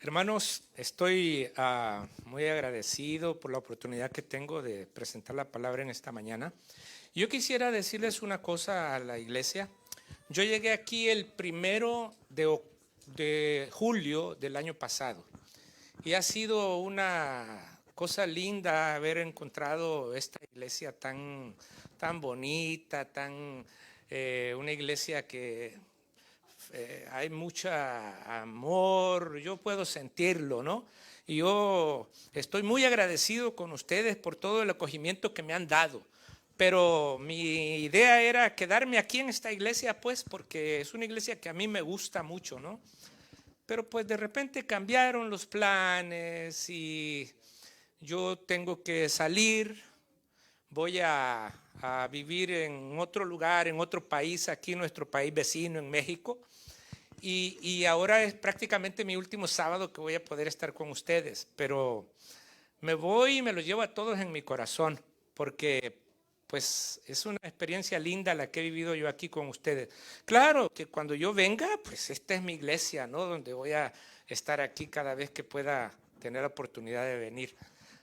Hermanos, estoy muy agradecido por la oportunidad que tengo de presentar la palabra en esta mañana. Yo quisiera decirles una cosa a la iglesia. Yo llegué aquí el 1 de julio del año pasado y ha sido una cosa linda haber encontrado esta iglesia tan bonita, una iglesia que hay mucho amor, yo puedo sentirlo, ¿no? Y yo estoy muy agradecido con ustedes por todo el acogimiento que me han dado. Pero mi idea era quedarme aquí en esta iglesia, pues, porque es una iglesia que a mí me gusta mucho, ¿no? Pero pues de repente cambiaron los planes y yo tengo que salir, voy a vivir en otro lugar, en otro país, aquí en nuestro país vecino, en México. Y ahora es prácticamente mi último sábado que voy a poder estar con ustedes, pero me voy y me los llevo a todos en mi corazón, porque pues es una experiencia linda la que he vivido yo aquí con ustedes. Claro que cuando yo venga, pues esta es mi iglesia, ¿no? Donde voy a estar aquí cada vez que pueda tener la oportunidad de venir.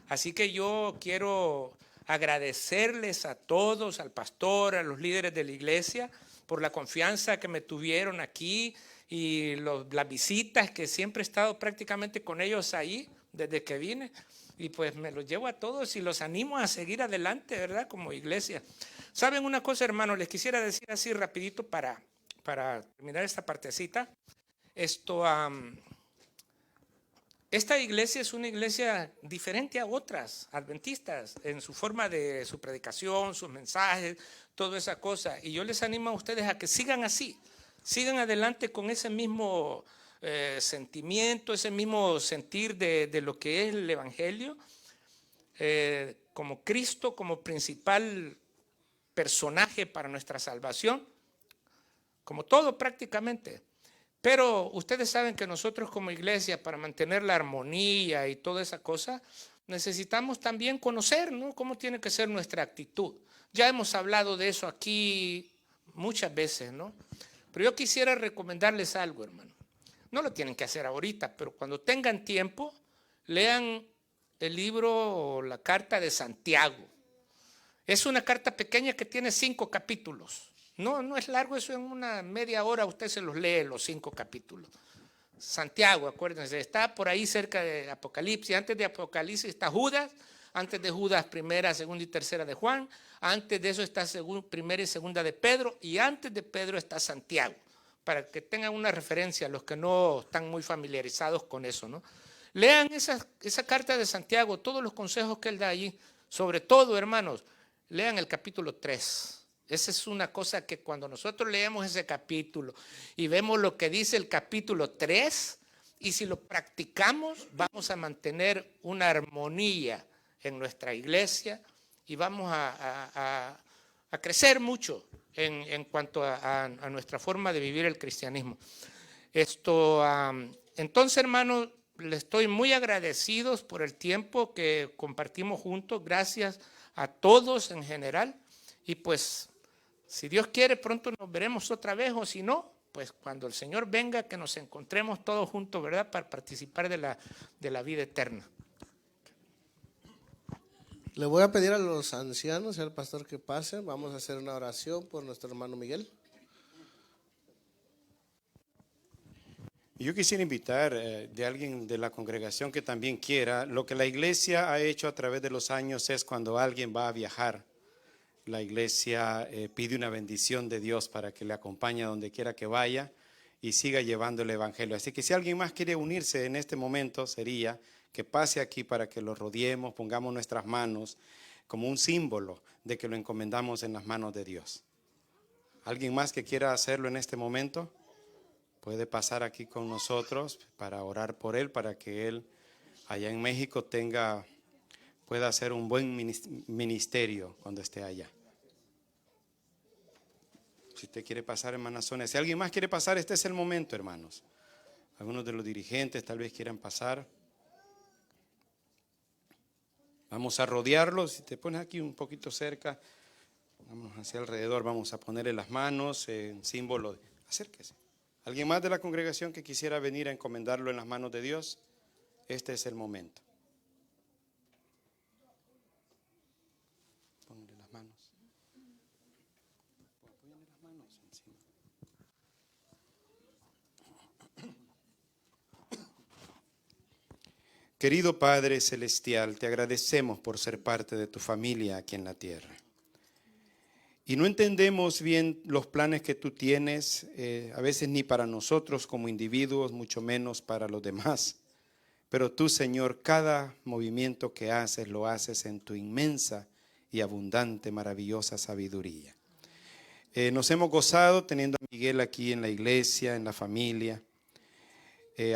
Así que yo quiero agradecerles a todos, al pastor, a los líderes de la iglesia, por la confianza que me tuvieron aquí y las visitas que siempre he estado prácticamente con ellos ahí desde que vine. Y pues me los llevo a todos y los animo a seguir adelante, ¿verdad? Como iglesia. ¿Saben una cosa, hermanos? Les quisiera decir así rapidito para terminar esta partecita. Esta iglesia es una iglesia diferente a otras adventistas en su forma de su predicación, sus mensajes, toda esa cosa. Y yo les animo a ustedes a que sigan así, sigan adelante con ese mismo sentimiento, ese mismo sentir de lo que es el Evangelio, como Cristo, como principal personaje para nuestra salvación, como todo prácticamente. Pero ustedes saben que nosotros como iglesia, para mantener la armonía y toda esa cosa, necesitamos también conocer, ¿no?, cómo tiene que ser nuestra actitud. Ya hemos hablado de eso aquí muchas veces, ¿no? Pero yo quisiera recomendarles algo, hermano. No lo tienen que hacer ahorita, pero cuando tengan tiempo, lean el libro o la carta de Santiago. Es una carta pequeña que tiene 5 capítulos. No es largo, eso en una media hora usted se los lee, los 5 capítulos. Santiago, acuérdense, está por ahí cerca de Apocalipsis. Antes de Apocalipsis está Judas, antes de Judas primera, segunda y tercera de Juan, antes de eso está primera y segunda de Pedro, y antes de Pedro está Santiago, para que tengan una referencia los que no están muy familiarizados con eso, ¿no? Lean esa carta de Santiago, todos los consejos que él da allí. Sobre todo, hermanos, lean el capítulo 3. Esa es una cosa que cuando nosotros leemos ese capítulo y vemos lo que dice el capítulo 3, y si lo practicamos, vamos a mantener una armonía en nuestra iglesia y vamos a crecer mucho en cuanto a nuestra forma de vivir el cristianismo. Entonces, hermanos, les estoy muy agradecidos por el tiempo que compartimos juntos. Gracias a todos en general. Y pues, si Dios quiere, pronto nos veremos otra vez, o si no, pues cuando el Señor venga, que nos encontremos todos juntos, ¿verdad?, para participar de la vida eterna. Le voy a pedir a los ancianos y al pastor que pasen. Vamos a hacer una oración por nuestro hermano Miguel. Yo quisiera invitar de alguien de la congregación que también quiera. Lo que la iglesia ha hecho a través de los años es cuando alguien va a viajar, la iglesia pide una bendición de Dios para que le acompañe a donde quiera que vaya y siga llevando el evangelio. Así que si alguien más quiere unirse en este momento, sería que pase aquí para que lo rodeemos, pongamos nuestras manos como un símbolo de que lo encomendamos en las manos de Dios. ¿Alguien más que quiera hacerlo en este momento? Puede pasar aquí con nosotros para orar por él, para que él allá en México pueda hacer un buen ministerio cuando esté allá. Si usted quiere pasar, hermana Sonia. Si alguien más quiere pasar, este es el momento, hermanos. Algunos de los dirigentes tal vez quieran pasar. Vamos a rodearlos. Si te pones aquí un poquito cerca, vamos hacia alrededor, vamos a ponerle las manos en símbolo. Acérquese. ¿Alguien más de la congregación que quisiera venir a encomendarlo en las manos de Dios? este es el momento. Ponle las manos. Ponle las manos encima. Querido Padre Celestial, te agradecemos por ser parte de tu familia aquí en la tierra. Y no entendemos bien los planes que tú tienes, a veces ni para nosotros como individuos, mucho menos para los demás. Pero tú, Señor, cada movimiento que haces, lo haces en tu inmensa y abundante, maravillosa sabiduría. Nos hemos gozado teniendo a Miguel aquí en la iglesia, en la familia.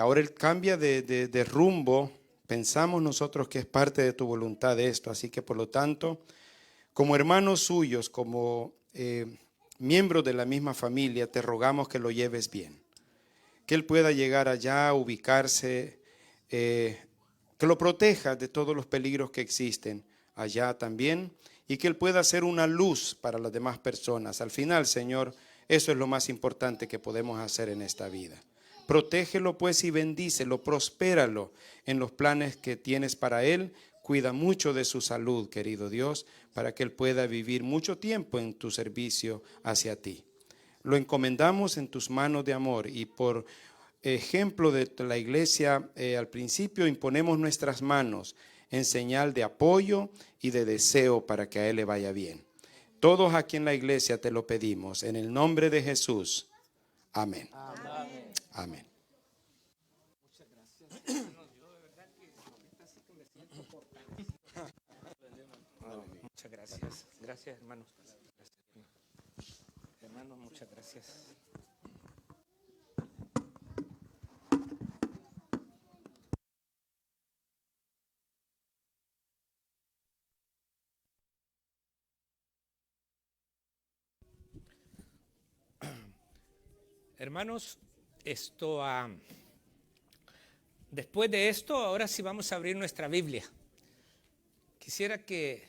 Ahora él cambia de rumbo. Pensamos nosotros que es parte de tu voluntad esto, así que por lo tanto, como hermanos suyos, como miembros de la misma familia, te rogamos que lo lleves bien. Que él pueda llegar allá, ubicarse, que lo protejas de todos los peligros que existen allá también, y que él pueda ser una luz para las demás personas. Al final, Señor, eso es lo más importante que podemos hacer en esta vida. Protégelo pues y bendícelo, prospéralo en los planes que tienes para él. Cuida mucho de su salud, querido Dios, para que él pueda vivir mucho tiempo en tu servicio hacia ti. Lo encomendamos en tus manos de amor y por ejemplo de la iglesia, al principio imponemos nuestras manos en señal de apoyo y de deseo para que a él le vaya bien. Todos aquí en la iglesia te lo pedimos, en el nombre de Jesús. Amén. Amén. Amén. Muchas gracias. Yo de verdad que ahorita sí que me siento muchas gracias. Gracias, hermanos. Hermanos, muchas gracias. Hermanos, después de esto, ahora sí vamos a abrir nuestra Biblia. Quisiera que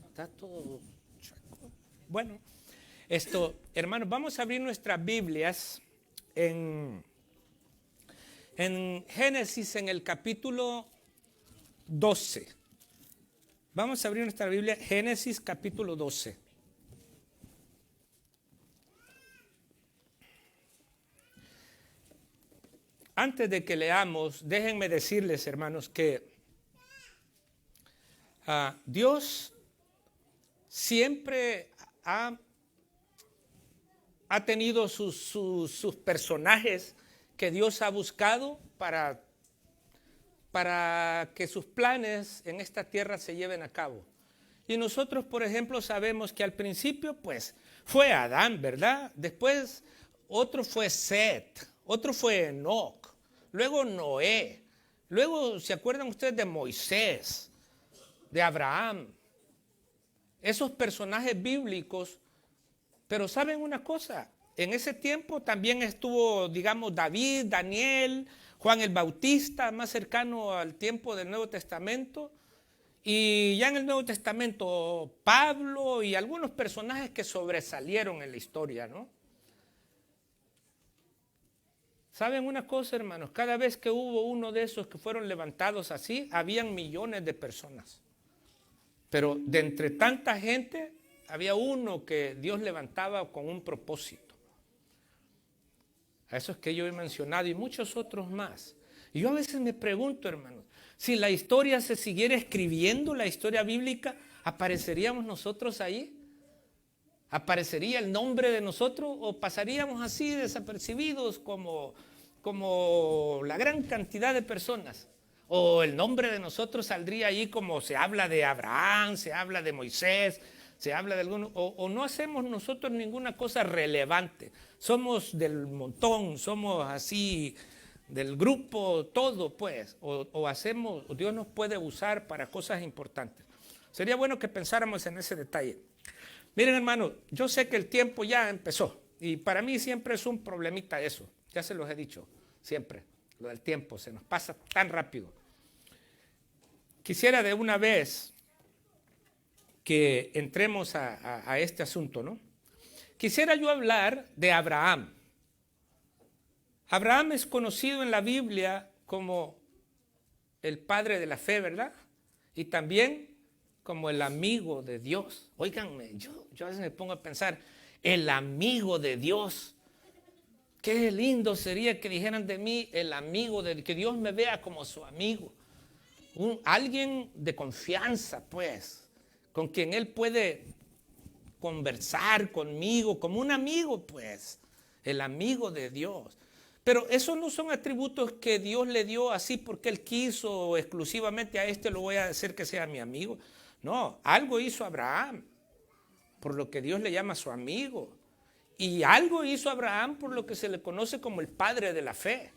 está todo chueco. Bueno, hermanos, vamos a abrir nuestras Biblias en Génesis, en el capítulo 12. Vamos a abrir nuestra Biblia, Génesis capítulo 12. Antes de que leamos, déjenme decirles, hermanos, que Dios siempre ha tenido sus personajes que Dios ha buscado para que sus planes en esta tierra se lleven a cabo. Y nosotros, por ejemplo, sabemos que al principio, pues, fue Adán, ¿verdad? Después otro fue Set, otro fue Enoc, luego Noé, luego, ¿se acuerdan ustedes de Moisés, de Abraham? Esos personajes bíblicos. Pero ¿saben una cosa? En ese tiempo también estuvo, digamos, David, Daniel, Juan el Bautista, más cercano al tiempo del Nuevo Testamento. Y ya en el Nuevo Testamento, Pablo y algunos personajes que sobresalieron en la historia, ¿no? ¿Saben una cosa, hermanos? Cada vez que hubo uno de esos que fueron levantados así, habían millones de personas. Pero de entre tanta gente, había uno que Dios levantaba con un propósito. A esos que yo he mencionado y muchos otros más. Y yo a veces me pregunto, hermanos, si la historia se siguiera escribiendo, la historia bíblica, ¿apareceríamos nosotros ahí? ¿Aparecería el nombre de nosotros o pasaríamos así desapercibidos como la gran cantidad de personas? ¿O el nombre de nosotros saldría ahí como se habla de Abraham, se habla de Moisés, se habla de algunos, o no hacemos nosotros ninguna cosa relevante? Somos del montón, somos así del grupo todo, pues, o Dios nos puede usar para cosas importantes. Sería bueno que pensáramos en ese detalle. Miren, hermanos, yo sé que el tiempo ya empezó y para mí siempre es un problemita eso, ya se los he dicho, siempre, lo del tiempo, se nos pasa tan rápido. Quisiera de una vez que entremos a este asunto, ¿no? Quisiera yo hablar de Abraham. Abraham es conocido en la Biblia como el padre de la fe, ¿verdad? Y también como el amigo de Dios. Óiganme, yo a veces me pongo a pensar, el amigo de Dios. Qué lindo sería que dijeran de mí el amigo, que Dios me vea como su amigo. Alguien de confianza, pues, con quien Él puede conversar conmigo, como un amigo, pues, el amigo de Dios. Pero esos no son atributos que Dios le dio así porque Él quiso exclusivamente a este lo voy a hacer que sea mi amigo. No, algo hizo Abraham, por lo que Dios le llama su amigo. Y algo hizo Abraham por lo que se le conoce como el padre de la fe.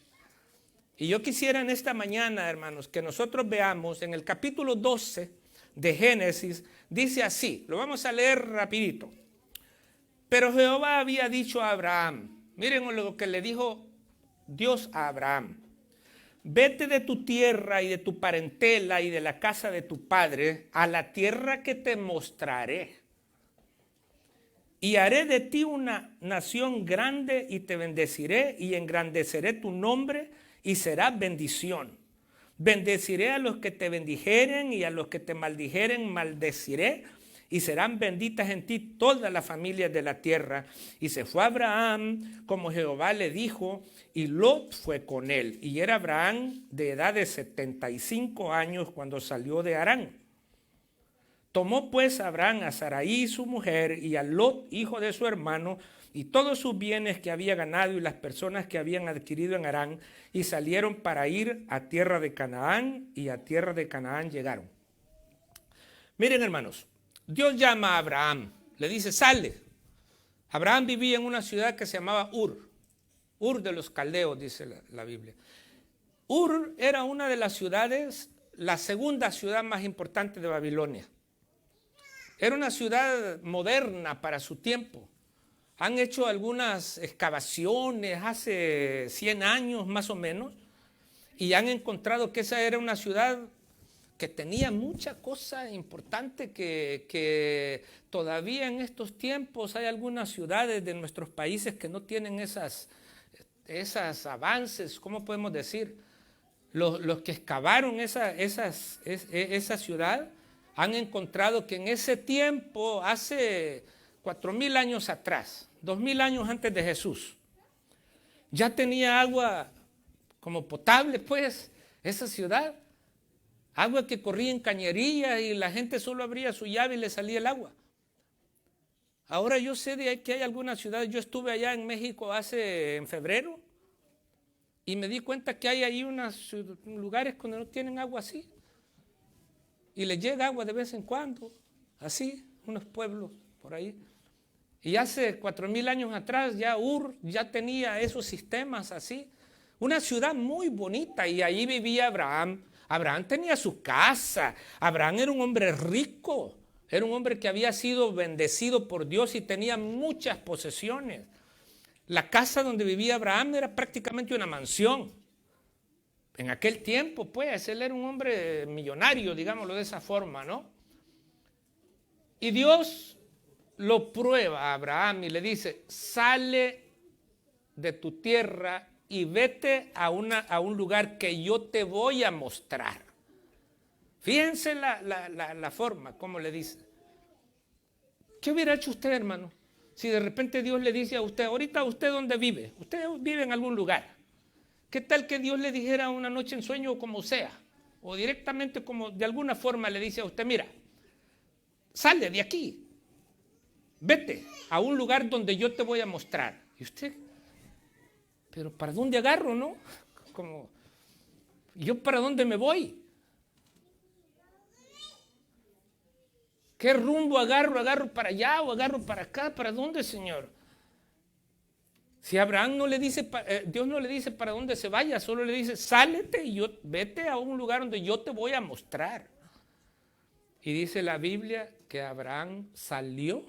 Y yo quisiera en esta mañana, hermanos, que nosotros veamos en el capítulo 12 de Génesis, dice así, lo vamos a leer rapidito. Pero Jehová había dicho a Abraham, miren lo que le dijo Dios a Abraham, vete de tu tierra y de tu parentela y de la casa de tu padre a la tierra que te mostraré. Y haré de ti una nación grande y te bendeciré y engrandeceré tu nombre y serás bendición. Bendeciré a los que te bendijeren y a los que te maldijeren maldeciré y serán benditas en ti todas las familias de la tierra. Y se fue Abraham como Jehová le dijo y Lot fue con él. Y era Abraham de edad de 75 años cuando salió de Harán. Tomó pues Abraham a Sarai su mujer y a Lot hijo de su hermano y todos sus bienes que había ganado y las personas que habían adquirido en Harán y salieron para ir a tierra de Canaán y a tierra de Canaán llegaron. Miren hermanos, Dios llama a Abraham, le dice sale. Abraham vivía en una ciudad que se llamaba Ur de los caldeos dice la Biblia. Ur era una de las ciudades, la segunda ciudad más importante de Babilonia. Era una ciudad moderna para su tiempo. Han hecho algunas excavaciones hace 100 años más o menos y han encontrado que esa era una ciudad que tenía mucha cosa importante que todavía en estos tiempos hay algunas ciudades de nuestros países que no tienen esas avances, ¿cómo podemos decir? Los que excavaron esa ciudad han encontrado que en ese tiempo, hace 4,000 años atrás, 2,000 años antes de Jesús, ya tenía agua como potable, pues, esa ciudad. Agua que corría en cañerías y la gente solo abría su llave y le salía el agua. Ahora yo sé que hay algunas ciudades, yo estuve allá en México en febrero y me di cuenta que hay ahí unos lugares donde no tienen agua así. Y les llega agua de vez en cuando, así, unos pueblos por ahí. Y hace 4,000 años atrás ya Ur ya tenía esos sistemas así. Una ciudad muy bonita y ahí vivía Abraham. Abraham tenía su casa. Abraham era un hombre rico. Era un hombre que había sido bendecido por Dios y tenía muchas posesiones. La casa donde vivía Abraham era prácticamente una mansión. En aquel tiempo, pues, él era un hombre millonario, digámoslo de esa forma, ¿no? Y Dios lo prueba a Abraham y le dice, sale de tu tierra y vete a un lugar que yo te voy a mostrar. Fíjense la forma, como le dice. ¿Qué hubiera hecho usted, hermano? Si de repente Dios le dice a usted, ahorita usted ¿dónde vive? Usted vive en algún lugar. ¿Qué tal que Dios le dijera una noche en sueño como sea? O directamente como de alguna forma le dice a usted, mira, sale de aquí, vete a un lugar donde yo te voy a mostrar. Y usted, pero ¿para dónde agarro, no? Como, ¿yo para dónde me voy? ¿Qué rumbo agarro? ¿Agarro para allá o agarro para acá? ¿Para dónde, Señor? Si Abraham no le dice, Dios no le dice para dónde se vaya, solo le dice, sálete y vete a un lugar donde yo te voy a mostrar. Y dice la Biblia que Abraham salió.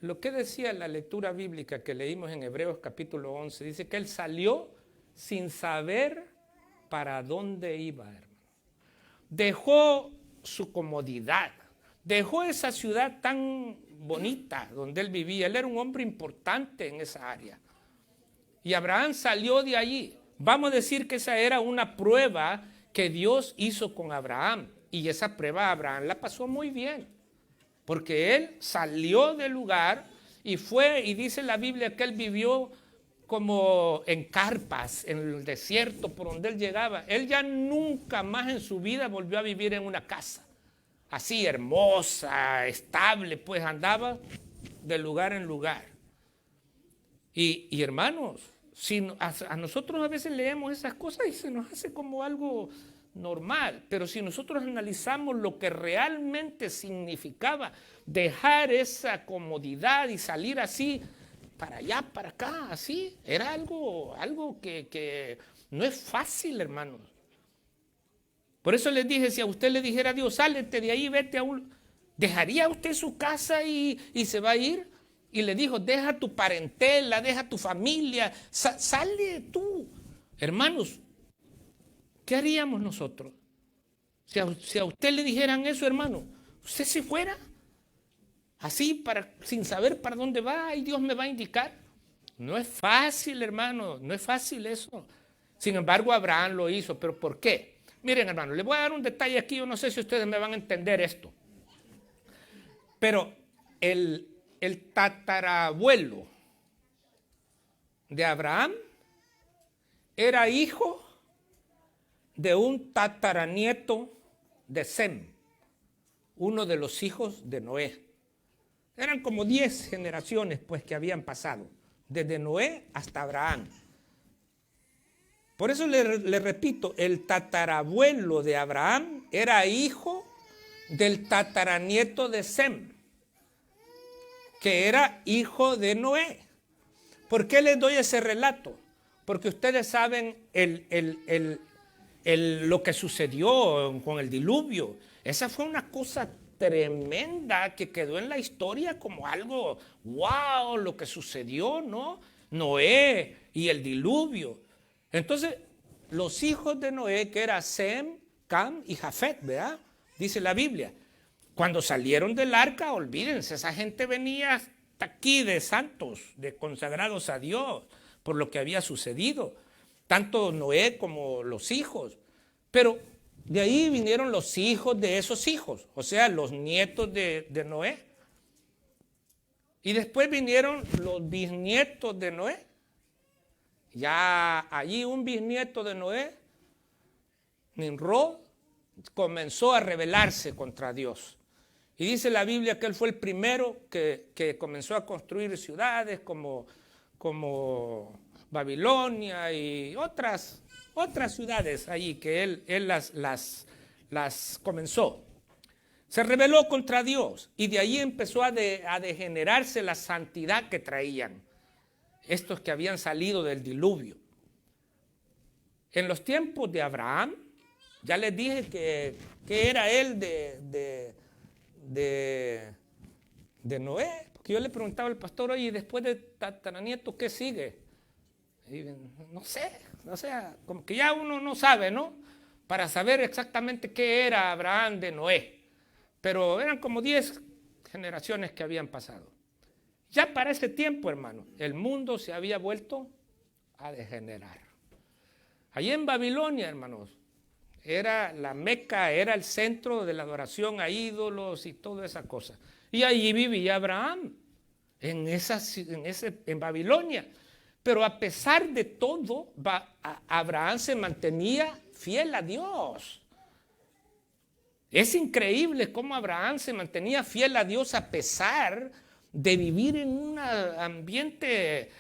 Lo que decía la lectura bíblica que leímos en Hebreos capítulo 11, dice que él salió sin saber para dónde iba, hermano. Dejó su comodidad, dejó esa ciudad tan bonita donde él vivía. Él era un hombre importante en esa área. Y Abraham salió de allí. Vamos a decir que esa era una prueba que Dios hizo con Abraham. Y esa prueba Abraham la pasó muy bien. Porque él salió del lugar y fue, y dice la Biblia que él vivió como en carpas, en el desierto por donde él llegaba. Él ya nunca más en su vida volvió a vivir en una casa así hermosa, estable, pues andaba de lugar en lugar. Y hermanos, si a nosotros a veces leemos esas cosas y se nos hace como algo normal, pero si nosotros analizamos lo que realmente significaba dejar esa comodidad y salir así, para allá, para acá, así, era algo que no es fácil, hermanos. Por eso les dije, si a usted le dijera a Dios, sálete de ahí, vete a un... ¿Dejaría usted su casa y se va a ir? Y le dijo, deja tu parentela, deja tu familia, sale tú. Hermanos, ¿qué haríamos nosotros? Si a usted le dijeran eso, hermano, ¿usted se fuera? Así, sin saber para dónde va y Dios me va a indicar. No es fácil, hermano, no es fácil eso. Sin embargo, Abraham lo hizo. ¿Pero por qué? Miren, hermano, les voy a dar un detalle aquí. Yo no sé si ustedes me van a entender esto. Pero el tatarabuelo de Abraham era hijo de un tataranieto de Sem, uno de los hijos de Noé. Eran como 10 generaciones pues que habían pasado, desde Noé hasta Abraham. Por eso le repito, el tatarabuelo de Abraham era hijo del tataranieto de Sem, que era hijo de Noé. ¿Por qué les doy ese relato? Porque ustedes saben lo que sucedió con el diluvio. Esa fue una cosa tremenda que quedó en la historia como algo, wow, lo que sucedió, ¿no? Noé y el diluvio. Entonces, los hijos de Noé, que eran Sem, Cam y Jafet, ¿verdad? Dice la Biblia. Cuando salieron del arca, olvídense, esa gente venía hasta aquí de santos, de consagrados a Dios, por lo que había sucedido. Tanto Noé como los hijos. Pero de ahí vinieron los hijos de esos hijos, o sea, los nietos de Noé. Y después vinieron los bisnietos de Noé. Ya allí un bisnieto de Noé, Nimrod, comenzó a rebelarse contra Dios. Y dice la Biblia que él fue el primero que comenzó a construir ciudades como Babilonia y otras ciudades allí que él las comenzó. Se rebeló contra Dios y de ahí empezó a degenerarse la santidad que traían estos que habían salido del diluvio. En los tiempos de Abraham, ya les dije que era él de Noé, porque yo le preguntaba al pastor, oye, después de tataranieto, ¿qué sigue? Y no sé, o sea, como que ya uno no sabe, ¿no? Para saber exactamente qué era Abraham de Noé. Pero eran como 10 generaciones que habían pasado. Ya para ese tiempo, hermano, el mundo se había vuelto a degenerar. Allí en Babilonia, hermanos, era la Meca, era el centro de la adoración a ídolos y toda esa cosa. Y allí vivía Abraham, en Babilonia. Pero a pesar de todo, Abraham se mantenía fiel a Dios. Es increíble cómo Abraham se mantenía fiel a Dios a pesar de vivir en un ambiente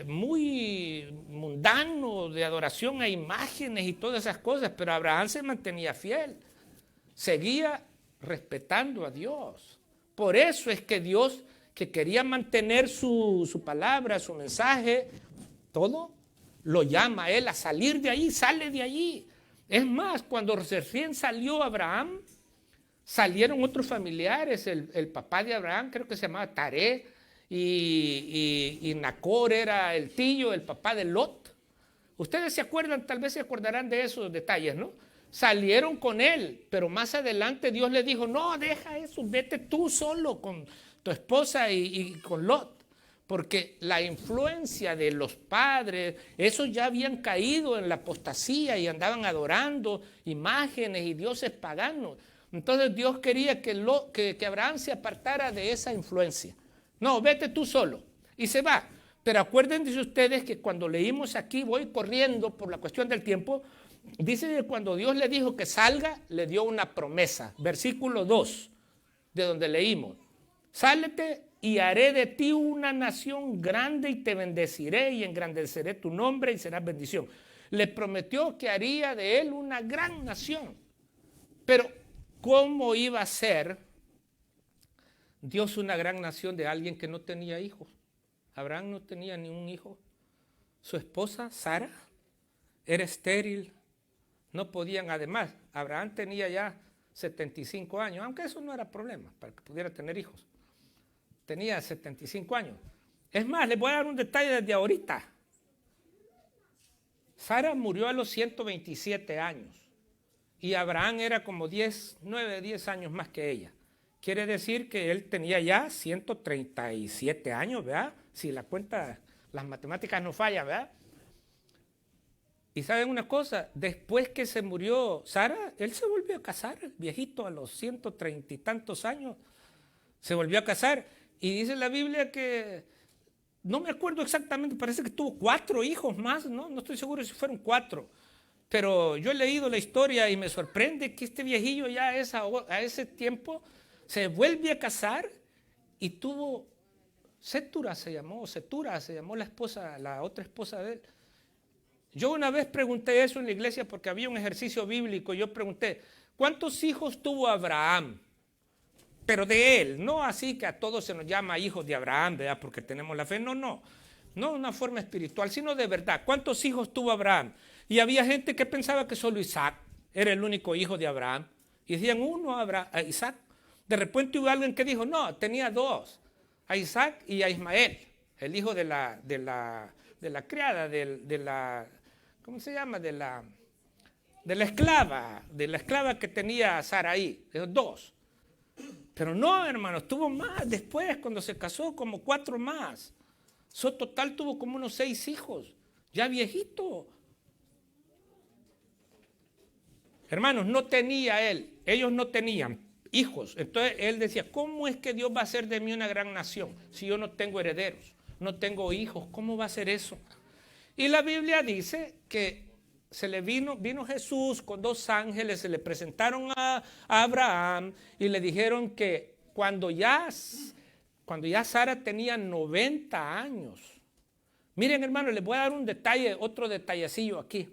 muy mundano, de adoración a imágenes y todas esas cosas, pero Abraham se mantenía fiel, seguía respetando a Dios. Por eso es que Dios, que quería mantener su palabra, su mensaje, todo, lo llama a él a salir de ahí, sale de allí. Es más, cuando recién salió Abraham, salieron otros familiares, el papá de Abraham creo que se llamaba Taré, y Nacor era el tío, el papá de Lot. Ustedes se acuerdan, tal vez se acordarán de esos detalles, ¿no? Salieron con él, pero más adelante Dios le dijo, no, deja eso, vete tú solo con tu esposa y con Lot. porque la influencia de los padres, esos ya habían caído en la apostasía y andaban adorando imágenes y dioses paganos. Entonces Dios quería que Abraham se apartara de esa influencia. No, vete tú solo. Y se va. Pero acuérdense ustedes que cuando leímos aquí, voy corriendo por la cuestión del tiempo, dice que cuando Dios le dijo que salga, le dio una promesa. Versículo 2, de donde leímos. Sálete y haré de ti una nación grande y te bendeciré y engrandeceré tu nombre y serás bendición. Le prometió que haría de él una gran nación. Pero, ¿cómo iba a ser Dios una gran nación de alguien que no tenía hijos? Abraham no tenía ni un hijo. Su esposa, Sara, era estéril. No podían, además, Abraham tenía ya 75 años, aunque eso no era problema para que pudiera tener hijos. Tenía 75 años. Es más, les voy a dar un detalle desde ahorita. Sara murió a los 127 años y Abraham era como 9, 10 años más que ella. Quiere decir que él tenía ya 137 años, ¿verdad? Si la cuenta, las matemáticas no fallan, ¿verdad? Y saben una cosa, después que se murió Sara, él se volvió a casar, el viejito a los 130 y tantos años, se volvió a casar. Y dice la Biblia que, no me acuerdo exactamente, parece que tuvo 4 hijos más, ¿no? No estoy seguro si fueron 4. Pero yo he leído la historia y me sorprende que este viejillo ya a ese tiempo se vuelve a casar y tuvo Setura se llamó la esposa, la otra esposa de él. Yo una vez pregunté eso en la iglesia porque había un ejercicio bíblico. Yo pregunté, ¿cuántos hijos tuvo Abraham? Pero de él, no así que a todos se nos llama hijos de Abraham, ¿verdad? Porque tenemos la fe. No de una forma espiritual, sino de verdad. ¿Cuántos hijos tuvo Abraham? Y había gente que pensaba que solo Isaac era el único hijo de Abraham. Y decían uno a Isaac. De repente hubo alguien que dijo, no, tenía 2, a Isaac y a Ismael, el hijo de la criada, de la, ¿cómo se llama? De la esclava que tenía Saraí, 2. Pero no, hermanos, tuvo más después, cuando se casó, como 4 más. Total tuvo como unos 6 hijos, ya viejito. Hermanos, ellos no tenían hijos. Entonces él decía, ¿cómo es que Dios va a hacer de mí una gran nación si yo no tengo herederos, no tengo hijos? ¿Cómo va a ser eso? Y la Biblia dice que vino Jesús con 2 ángeles, se le presentaron a Abraham y le dijeron que cuando ya Sara tenía 90 años. Miren, hermanos, les voy a dar un detalle, otro detallecillo aquí,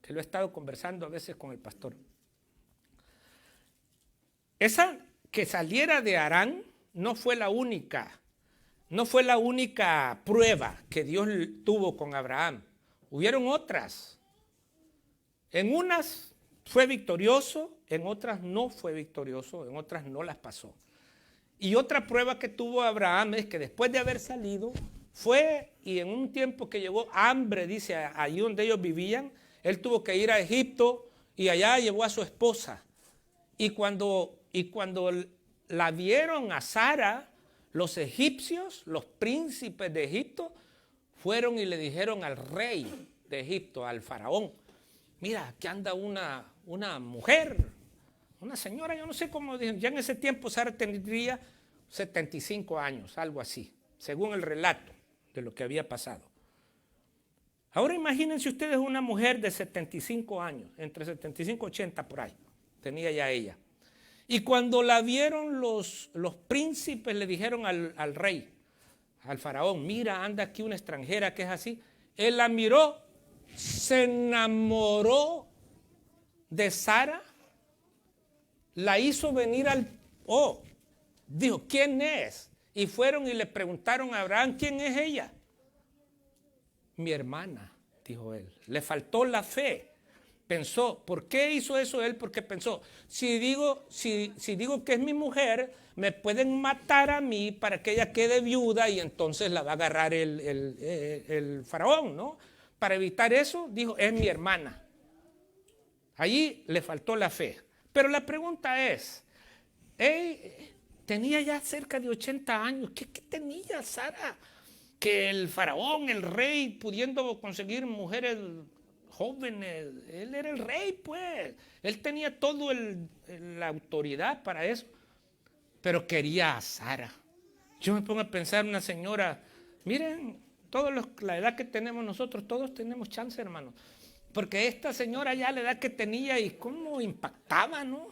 que lo he estado conversando a veces con el pastor. Esa que saliera de Harán no fue la única prueba que Dios tuvo con Abraham. Hubieron otras. En unas fue victorioso, en otras no fue victorioso, en otras no las pasó. Y otra prueba que tuvo Abraham es que después de haber salido, fue y en un tiempo que llegó hambre, dice, allí donde ellos vivían, él tuvo que ir a Egipto y allá llevó a su esposa. Y cuando la vieron a Sara, los egipcios, los príncipes de Egipto, fueron y le dijeron al rey de Egipto, al faraón, mira, aquí anda una mujer, una señora, yo no sé cómo, ya en ese tiempo Sara tendría 75 años, algo así, según el relato de lo que había pasado. Ahora imagínense ustedes una mujer de 75 años, entre 75 y 80 por ahí, tenía ya ella. Y cuando la vieron los príncipes, le dijeron al rey, al faraón, mira, anda aquí una extranjera que es así. Él la miró, se enamoró de Sara, la hizo venir dijo, ¿quién es? Y fueron y le preguntaron a Abraham, ¿quién es ella? Mi hermana, dijo él. Le faltó la fe. Pensó, ¿por qué hizo eso él? Porque pensó, si digo que es mi mujer, me pueden matar a mí para que ella quede viuda y entonces la va a agarrar el faraón, ¿no? Para evitar eso, dijo, es mi hermana. Allí le faltó la fe. Pero la pregunta es, tenía ya cerca de 80 años, ¿qué tenía Sara? que el faraón, el rey, pudiendo conseguir mujeres jóvenes, él era el rey, pues. Él tenía toda la autoridad para eso, pero quería a Sara. Yo me pongo a pensar, una señora, miren, la edad que tenemos nosotros, todos tenemos chance, hermano. Porque esta señora ya la edad que tenía y cómo impactaba, ¿no?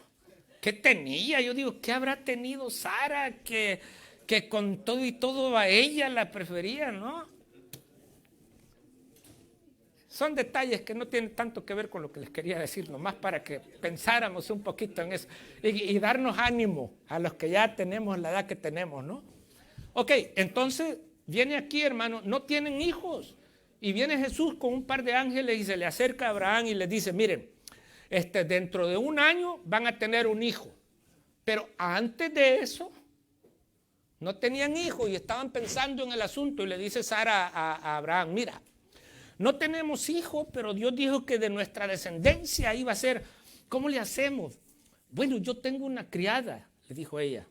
¿Qué tenía? Yo digo, ¿qué habrá tenido Sara que con todo y todo a ella la prefería, ¿no? Son detalles que no tienen tanto que ver con lo que les quería decir, nomás para que pensáramos un poquito en eso y darnos ánimo a los que ya tenemos la edad que tenemos, ¿no? Ok, entonces viene aquí, hermano, no tienen hijos. Y viene Jesús con un par de ángeles y se le acerca a Abraham y le dice, miren, dentro de un año van a tener un hijo. Pero antes de eso, no tenían hijos y estaban pensando en el asunto. Y le dice Sara a Abraham, mira, no tenemos hijos, pero Dios dijo que de nuestra descendencia iba a ser, ¿cómo le hacemos? Bueno, yo tengo una criada, le dijo ella.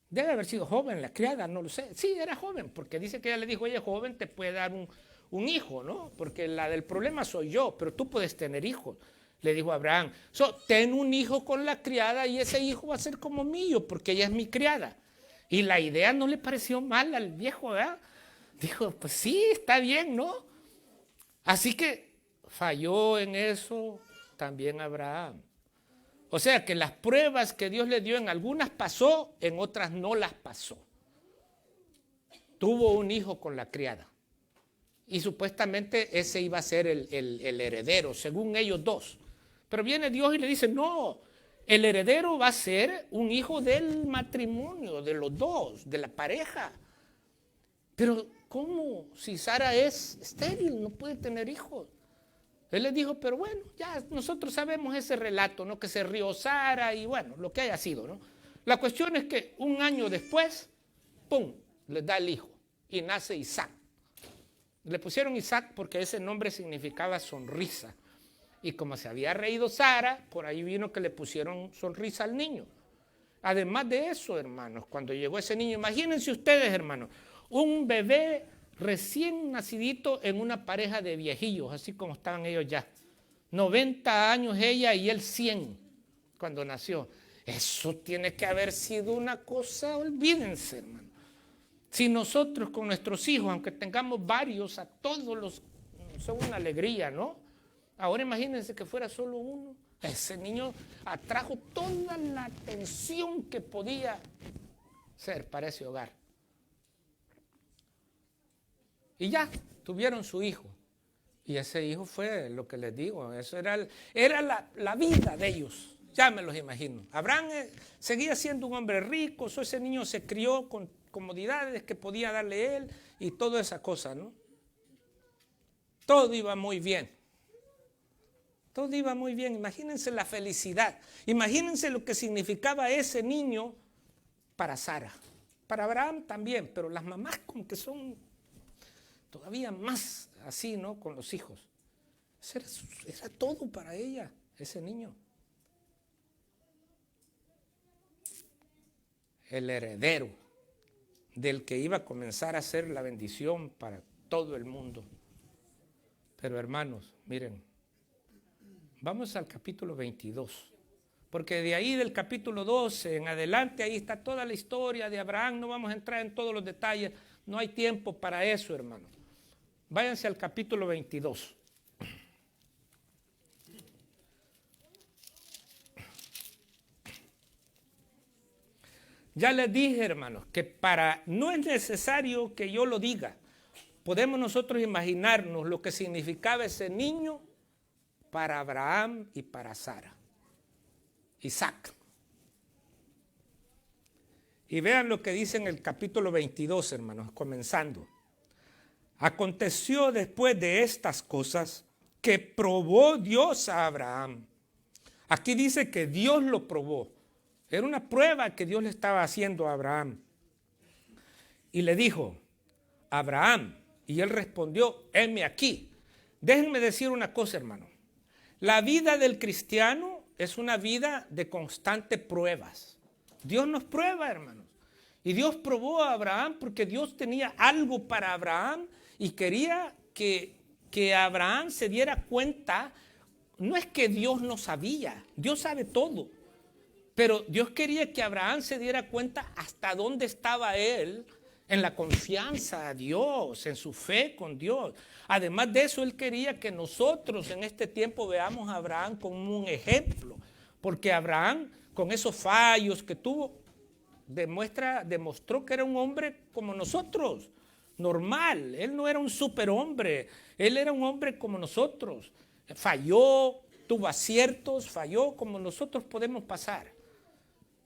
Debe haber sido joven la criada, no lo sé. Sí, era joven, porque dice que ella le dijo, ella joven te puede dar un hijo, ¿no? Porque la del problema soy yo, pero tú puedes tener hijos. Le dijo a Abraham, ten un hijo con la criada y ese hijo va a ser como mío, porque ella es mi criada. Y la idea no le pareció mal al viejo, ¿verdad? Dijo, pues sí, está bien, ¿no? Así que falló en eso también Abraham. O sea que las pruebas que Dios le dio en algunas pasó, en otras no las pasó. Tuvo un hijo con la criada. Y supuestamente ese iba a ser el heredero, según ellos dos. Pero viene Dios y le dice, no, el heredero va a ser un hijo del matrimonio, de los dos, de la pareja. Pero ¿cómo? Si Sara es estéril, no puede tener hijos. Él les dijo, pero bueno, ya nosotros sabemos ese relato, ¿no? Que se rió Sara y bueno, lo que haya sido, ¿no? La cuestión es que un año después, ¡pum!, les da el hijo y nace Isaac. Le pusieron Isaac porque ese nombre significaba sonrisa. Y como se había reído Sara, por ahí vino que le pusieron sonrisa al niño. Además de eso, hermanos, cuando llegó ese niño, imagínense ustedes, hermanos, un bebé recién nacidito en una pareja de viejillos, así como estaban ellos ya. 90 años ella y él 100 cuando nació. Eso tiene que haber sido una cosa, olvídense, hermano. Si nosotros con nuestros hijos, aunque tengamos varios, a todos los son una alegría, ¿no? Ahora imagínense que fuera solo uno. Ese niño atrajo toda la atención que podía ser para ese hogar. Y ya, tuvieron su hijo. Y ese hijo fue lo que les digo, eso era la vida de ellos. Ya me los imagino. Abraham seguía siendo un hombre rico, ese niño se crió con comodidades que podía darle él y toda esa cosa, ¿no? Todo iba muy bien. Todo iba muy bien. Imagínense la felicidad. Imagínense lo que significaba ese niño para Sara. Para Abraham también, pero las mamás como que son todavía más así, ¿no? Con los hijos. Era todo para ella, ese niño. El heredero del que iba a comenzar a ser la bendición para todo el mundo. Pero hermanos, miren, vamos al capítulo 22, porque de ahí del capítulo 12 en adelante, ahí está toda la historia de Abraham, no vamos a entrar en todos los detalles, no hay tiempo para eso, hermanos. Váyanse al capítulo 22. Ya les dije, hermanos, que no es necesario que yo lo diga. Podemos nosotros imaginarnos lo que significaba ese niño para Abraham y para Sara. Isaac. Y vean lo que dice en el capítulo 22, hermanos, comenzando. Aconteció después de estas cosas que probó Dios a Abraham. Aquí dice que Dios lo probó. Era una prueba que Dios le estaba haciendo a Abraham. Y le dijo, Abraham, y él respondió, heme aquí. Déjenme decir una cosa, hermano. La vida del cristiano es una vida de constantes pruebas. Dios nos prueba, hermanos. Y Dios probó a Abraham porque Dios tenía algo para Abraham y quería que Abraham se diera cuenta. No es que Dios no sabía, Dios sabe todo. Pero Dios quería que Abraham se diera cuenta hasta dónde estaba él en la confianza a Dios, en su fe con Dios. Además de eso, él quería que nosotros en este tiempo veamos a Abraham como un ejemplo. Porque Abraham, con esos fallos que tuvo, demostró que era un hombre como nosotros, normal. Él no era un superhombre, él era un hombre como nosotros. Falló, tuvo aciertos, falló como nosotros podemos pasar.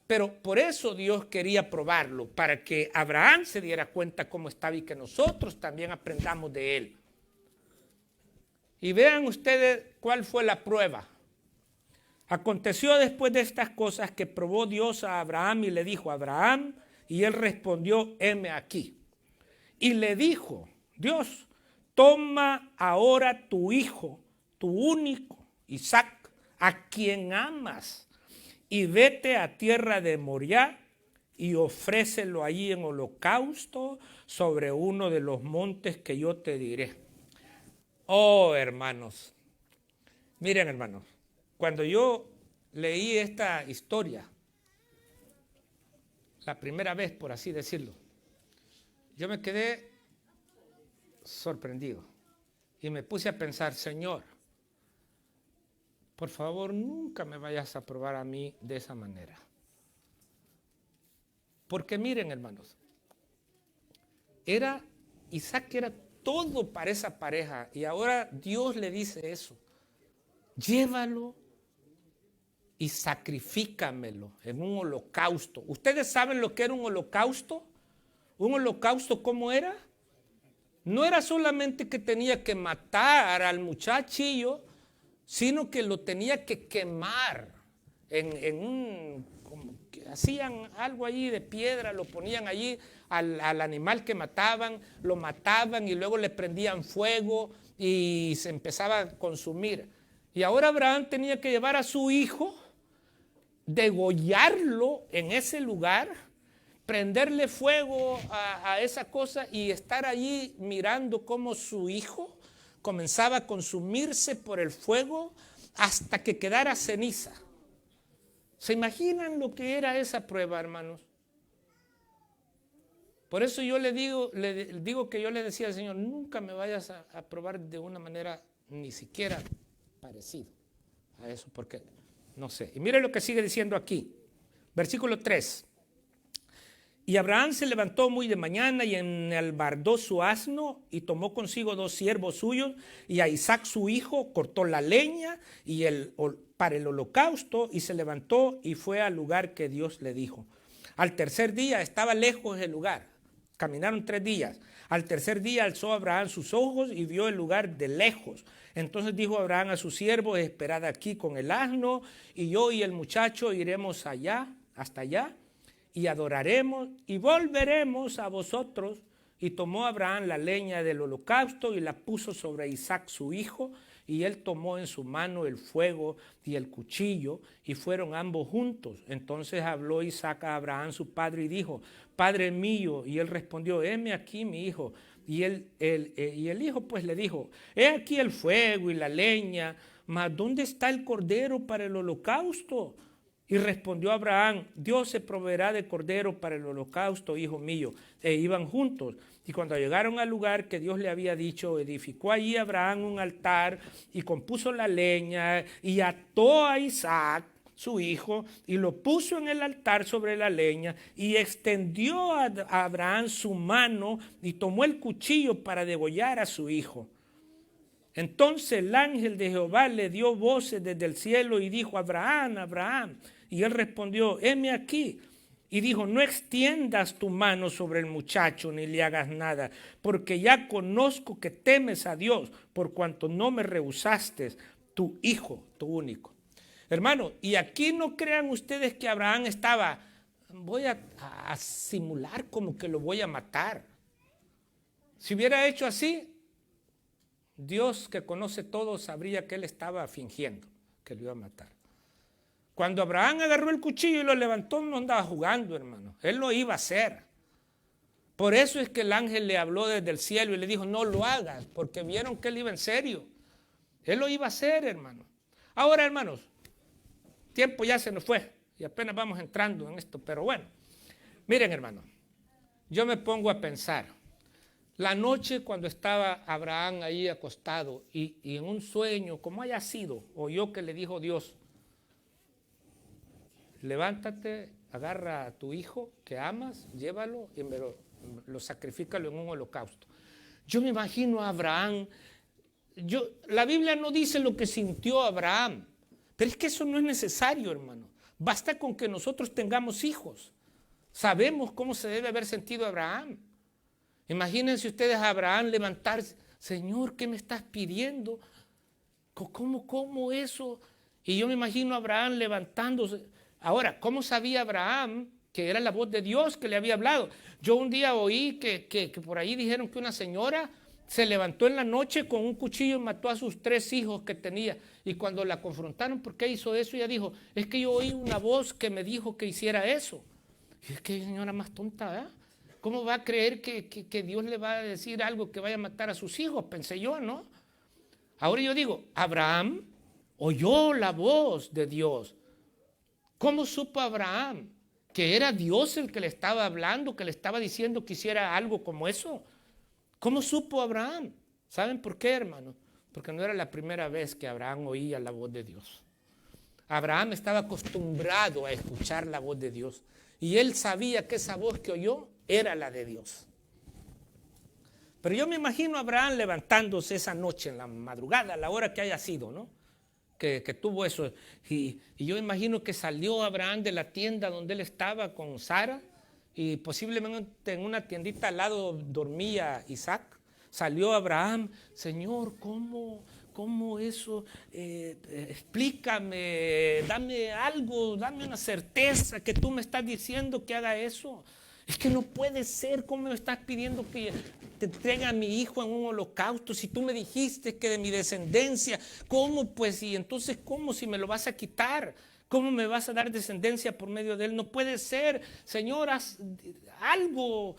Pero por eso Dios quería probarlo, para que Abraham se diera cuenta cómo estaba y que nosotros también aprendamos de él. Y vean ustedes cuál fue la prueba. Aconteció después de estas cosas que probó Dios a Abraham y le dijo: Abraham, y él respondió: heme aquí. Y le dijo Dios: toma ahora tu hijo, tu único, Isaac, a quien amas, y vete a tierra de Moriah y ofrécelo allí en holocausto sobre uno de los montes que yo te diré. Oh, hermanos, miren, hermanos, cuando yo leí esta historia, la primera vez, por así decirlo, yo me quedé sorprendido y me puse a pensar: Señor, por favor, nunca me vayas a probar a mí de esa manera. Porque miren, hermanos, Isaac era todo para esa pareja, y ahora Dios le dice eso: llévalo y sacrifícamelo en un holocausto. ¿Ustedes saben lo que era un holocausto? ¿Un holocausto cómo era? No era solamente que tenía que matar al muchachillo, sino que lo tenía que quemar como que hacían algo allí de piedra, lo ponían allí al animal que mataban, lo mataban y luego le prendían fuego y se empezaba a consumir. Y ahora Abraham tenía que llevar a su hijo, degollarlo en ese lugar, prenderle fuego a esa cosa y estar allí mirando cómo su hijo comenzaba a consumirse por el fuego hasta que quedara ceniza. ¿Se imaginan lo que era esa prueba, hermanos? Por eso yo le digo que yo le decía al Señor: nunca me vayas a probar de una manera ni siquiera parecida a eso, porque no sé. Y mire lo que sigue diciendo aquí, versículo 3. Y Abraham se levantó muy de mañana y enalbardó su asno y tomó consigo 2 siervos suyos y a Isaac su hijo, cortó la leña para el holocausto y se levantó y fue al lugar que Dios le dijo. Al tercer día, estaba lejos el lugar, caminaron 3 días. Al tercer día alzó Abraham sus ojos y vio el lugar de lejos. Entonces dijo Abraham a sus siervos: esperad aquí con el asno, y yo y el muchacho iremos allá, hasta allá, y adoraremos y volveremos a vosotros. Y tomó Abraham la leña del holocausto y la puso sobre Isaac su hijo, y él tomó en su mano el fuego y el cuchillo, y fueron ambos juntos. Entonces habló Isaac a Abraham su padre y dijo: Padre mío. Y él respondió: heme aquí, mi hijo. Y el hijo pues le dijo: he aquí el fuego y la leña, mas ¿dónde está el cordero para el holocausto? Y respondió Abraham: Dios se proveerá de cordero para el holocausto, hijo mío. E iban juntos. Y cuando llegaron al lugar que Dios le había dicho, edificó allí Abraham un altar y compuso la leña y ató a Isaac, su hijo, y lo puso en el altar sobre la leña, y extendió a Abraham su mano y tomó el cuchillo para degollar a su hijo. Entonces el ángel de Jehová le dio voces desde el cielo y dijo: Abraham, Abraham. Y él respondió: heme aquí. Y dijo: no extiendas tu mano sobre el muchacho ni le hagas nada, porque ya conozco que temes a Dios, por cuanto no me rehusaste tu hijo, tu único. Hermano, y aquí no crean ustedes que Abraham estaba: voy a simular como que lo voy a matar. Si hubiera hecho así, Dios, que conoce todo, sabría que él estaba fingiendo que lo iba a matar. Cuando Abraham agarró el cuchillo y lo levantó, no andaba jugando, hermano. Él lo iba a hacer. Por eso es que el ángel le habló desde el cielo y le dijo, no lo hagas, porque vieron que él iba en serio. Él lo iba a hacer, hermano. Ahora, hermanos, tiempo ya se nos fue y apenas vamos entrando en esto, pero bueno, miren, hermano, yo me pongo a pensar, la noche cuando estaba Abraham ahí acostado y en un sueño, como haya sido, oyó que le dijo Dios, levántate, agarra a tu hijo que amas, llévalo y lo sacrifícalo en un holocausto. Yo me imagino a Abraham, la Biblia no dice lo que sintió Abraham, pero es que eso no es necesario, hermano. Basta con que nosotros tengamos hijos. Sabemos cómo se debe haber sentido Abraham. Imagínense ustedes a Abraham levantarse, Señor, ¿qué me estás pidiendo? ¿Cómo eso? Y yo me imagino a Abraham levantándose. Ahora, ¿cómo sabía Abraham que era la voz de Dios que le había hablado? Yo un día oí que por ahí dijeron que una señora se levantó en la noche con un cuchillo y mató a sus 3 hijos que tenía. Y cuando la confrontaron, ¿por qué hizo eso? Ella dijo, es que yo oí una voz que me dijo que hiciera eso. Y es que señora más tonta, ¿eh? ¿Cómo va a creer que Dios le va a decir algo que vaya a matar a sus hijos? Pensé yo, ¿no? Ahora yo digo, Abraham oyó la voz de Dios. ¿Cómo supo Abraham que era Dios el que le estaba hablando, que le estaba diciendo que hiciera algo como eso? ¿Cómo supo Abraham? ¿Saben por qué, hermano? Porque no era la primera vez que Abraham oía la voz de Dios. Abraham estaba acostumbrado a escuchar la voz de Dios y él sabía que esa voz que oyó era la de Dios. Pero yo me imagino a Abraham levantándose esa noche en la madrugada, a la hora que haya sido, ¿no? Que tuvo eso. Y yo imagino que salió Abraham de la tienda donde él estaba con Sara y posiblemente en una tiendita al lado dormía Isaac. Salió Abraham, Señor, ¿cómo eso? Explícame, dame algo, dame una certeza que tú me estás diciendo que haga eso. Es que no puede ser, ¿cómo me estás pidiendo que te entregue a mi hijo en un holocausto? Si tú me dijiste que de mi descendencia, ¿cómo pues? Y entonces, ¿cómo si me lo vas a quitar? ¿Cómo me vas a dar descendencia por medio de él? No puede ser, Señor, haz algo.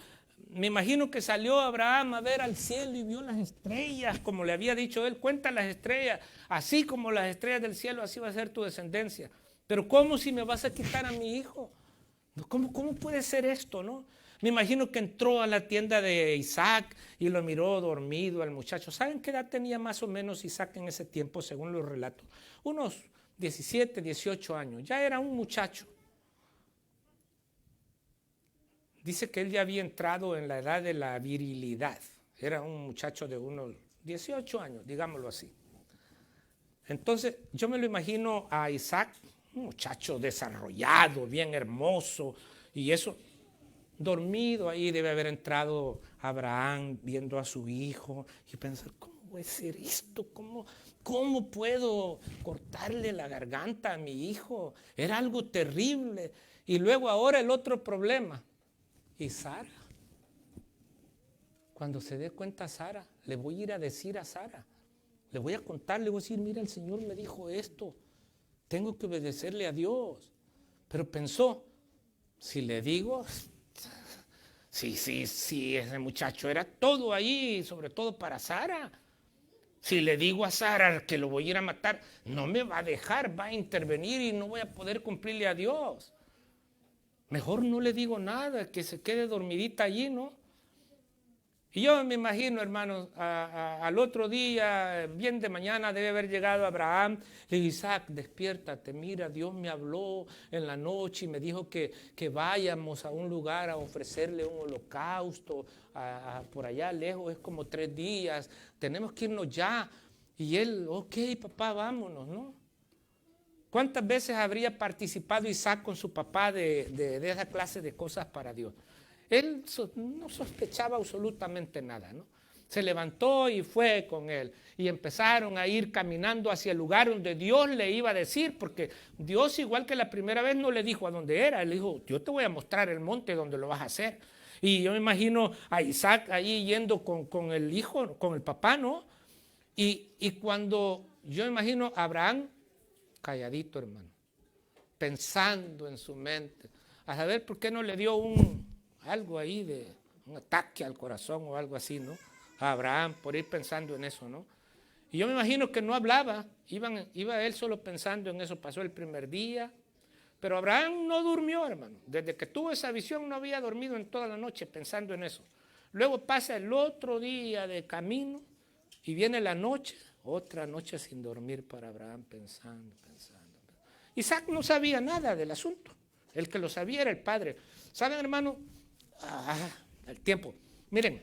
Me imagino que salió Abraham a ver al cielo y vio las estrellas, como le había dicho él, cuenta las estrellas, así como las estrellas del cielo, así va a ser tu descendencia. Pero ¿cómo si me vas a quitar a mi hijo? ¿Cómo puede ser esto, no? Me imagino que entró a la tienda de Isaac y lo miró dormido al muchacho. ¿Saben qué edad tenía más o menos Isaac en ese tiempo, según los relatos? Unos 17, 18 años. Ya era un muchacho. Dice que él ya había entrado en la edad de la virilidad. Era un muchacho de unos 18 años, digámoslo así. Entonces, yo me lo imagino a Isaac, un muchacho desarrollado, bien hermoso, y eso, dormido ahí debe haber entrado Abraham viendo a su hijo y pensar, ¿cómo puede ser esto? ¿Cómo puedo cortarle la garganta a mi hijo? Era algo terrible. Y luego ahora el otro problema. ¿Y Sara? Cuando se dé cuenta Sara, le voy a ir a decir a Sara, le voy a contar, le voy a decir, mira, el Señor me dijo esto, tengo que obedecerle a Dios. Pero pensó, si le digo, sí, ese muchacho era todo ahí, sobre todo para Sara. Si le digo a Sara que lo voy a ir a matar, no me va a dejar, va a intervenir y no voy a poder cumplirle a Dios. Mejor no le digo nada, que se quede dormidita allí, ¿no? Y yo me imagino, hermanos, al otro día, bien de mañana, debe haber llegado Abraham. Le dijo, Isaac, despiértate, mira, Dios me habló en la noche y me dijo que vayamos a un lugar a ofrecerle un holocausto, por allá lejos, es como 3 días, tenemos que irnos ya. Y él, ok, papá, vámonos, ¿no? ¿Cuántas veces habría participado Isaac con su papá de esa clase de cosas para Dios? Él no sospechaba absolutamente nada, ¿no? Se levantó y fue con él. Y empezaron a ir caminando hacia el lugar donde Dios le iba a decir, porque Dios, igual que la primera vez, no le dijo a dónde era. Él dijo, yo te voy a mostrar el monte donde lo vas a hacer. Y yo me imagino a Isaac ahí yendo con el hijo, con el papá, ¿no? Y cuando yo me imagino a Abraham calladito, hermano, pensando en su mente, a saber por qué no le dio algo ahí un ataque al corazón o algo así, ¿no? A Abraham por ir pensando en eso, ¿no? Y yo me imagino que no hablaba, iba él solo pensando en eso. Pasó el primer día, pero Abraham no durmió, hermano. Desde que tuvo esa visión no había dormido en toda la noche pensando en eso. Luego pasa el otro día de camino y viene la noche, otra noche sin dormir para Abraham, pensando. Isaac no sabía nada del asunto. El que lo sabía era el padre. ¿Saben, hermano? El tiempo. Miren,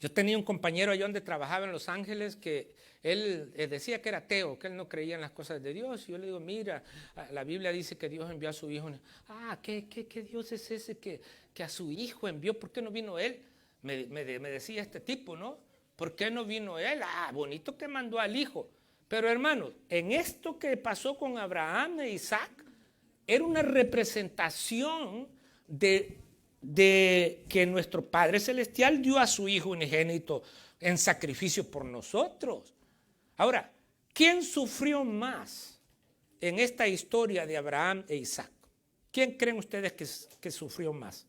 yo tenía un compañero allá donde trabajaba en Los Ángeles que él decía que era ateo, que él no creía en las cosas de Dios. Y yo le digo, mira, la Biblia dice que Dios envió a su hijo. ¿Qué Dios es ese que a su hijo envió? ¿Por qué no vino él? Me decía este tipo, ¿no? ¿Por qué no vino él? Bonito que mandó al hijo. Pero hermanos, en esto que pasó con Abraham e Isaac, era una representación de que nuestro Padre Celestial dio a su Hijo unigénito en sacrificio por nosotros. Ahora, ¿quién sufrió más en esta historia de Abraham e Isaac? ¿Quién creen ustedes que sufrió más?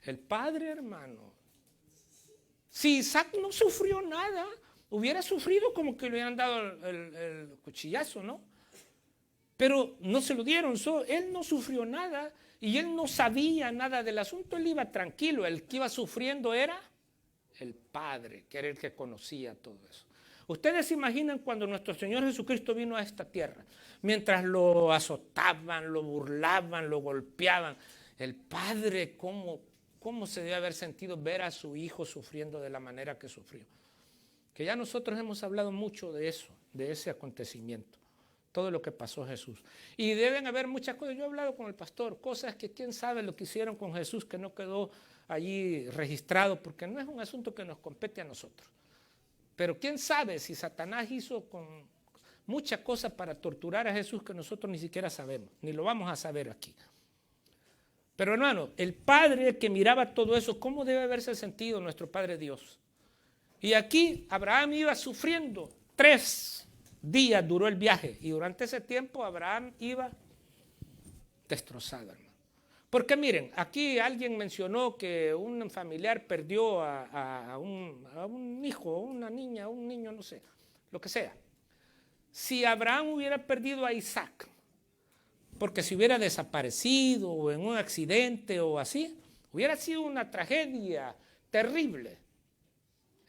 El padre, hermano. Si Isaac no sufrió nada, hubiera sufrido como que le hubieran dado el cuchillazo, ¿no? Pero no se lo dieron, él no sufrió nada y él no sabía nada del asunto, él iba tranquilo. El que iba sufriendo era el Padre, que era el que conocía todo eso. Ustedes se imaginan cuando nuestro Señor Jesucristo vino a esta tierra, mientras lo azotaban, lo burlaban, lo golpeaban, el Padre, ¿cómo se debe haber sentido ver a su Hijo sufriendo de la manera que sufrió? Que ya nosotros hemos hablado mucho de eso, de ese acontecimiento. Todo lo que pasó Jesús. Y deben haber muchas cosas. Yo he hablado con el pastor, cosas que quién sabe lo que hicieron con Jesús, que no quedó allí registrado, porque no es un asunto que nos compete a nosotros. Pero quién sabe si Satanás hizo con muchas cosas para torturar a Jesús que nosotros ni siquiera sabemos, ni lo vamos a saber aquí. Pero hermano, el Padre que miraba todo eso, ¿cómo debe haberse sentido nuestro Padre Dios? Y aquí Abraham iba sufriendo 3 días duró el viaje y durante ese tiempo Abraham iba destrozado, hermano. Porque miren, aquí alguien mencionó que un familiar perdió a un hijo, una niña, un niño, no sé, lo que sea. Si Abraham hubiera perdido a Isaac, porque si hubiera desaparecido o en un accidente o así, hubiera sido una tragedia terrible.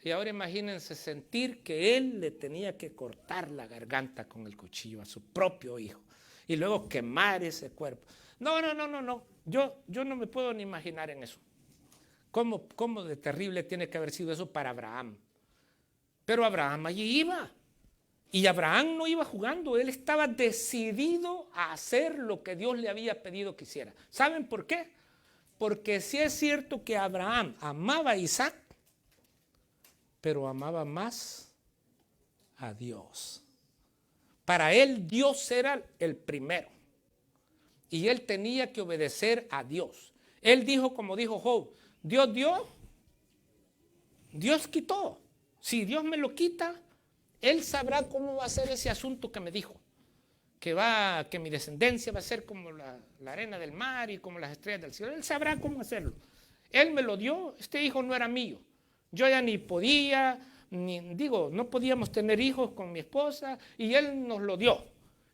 Y ahora imagínense sentir que él le tenía que cortar la garganta con el cuchillo a su propio hijo y luego quemar ese cuerpo. No. Yo no me puedo ni imaginar en eso. ¿Cómo de terrible tiene que haber sido eso para Abraham? Pero Abraham allí iba. Y Abraham no iba jugando, él estaba decidido a hacer lo que Dios le había pedido que hiciera. ¿Saben por qué? Porque sí es cierto que Abraham amaba a Isaac, pero amaba más a Dios. Para él Dios era el primero y él tenía que obedecer a Dios. Él dijo, como dijo Job, Dios dio, Dios quitó. Si Dios me lo quita, Él sabrá cómo va a ser ese asunto que me dijo. Que mi descendencia va a ser como la arena del mar y como las estrellas del cielo. Él sabrá cómo hacerlo. Él me lo dio, este hijo no era mío. Yo ya ni podía, no podíamos tener hijos con mi esposa y Él nos lo dio.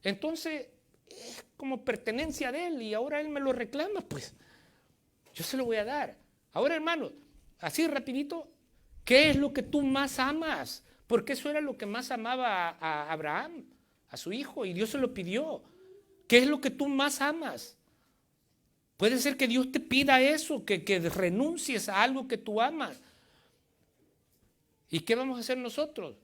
Entonces, es como pertenencia de Él y ahora Él me lo reclama, pues yo se lo voy a dar. Ahora, hermano, así rapidito, ¿qué es lo que tú más amas? Porque eso era lo que más amaba a Abraham, a su hijo, y Dios se lo pidió. ¿Qué es lo que tú más amas? Puede ser que Dios te pida eso, que renuncies a algo que tú amas. ¿Y qué vamos a hacer nosotros?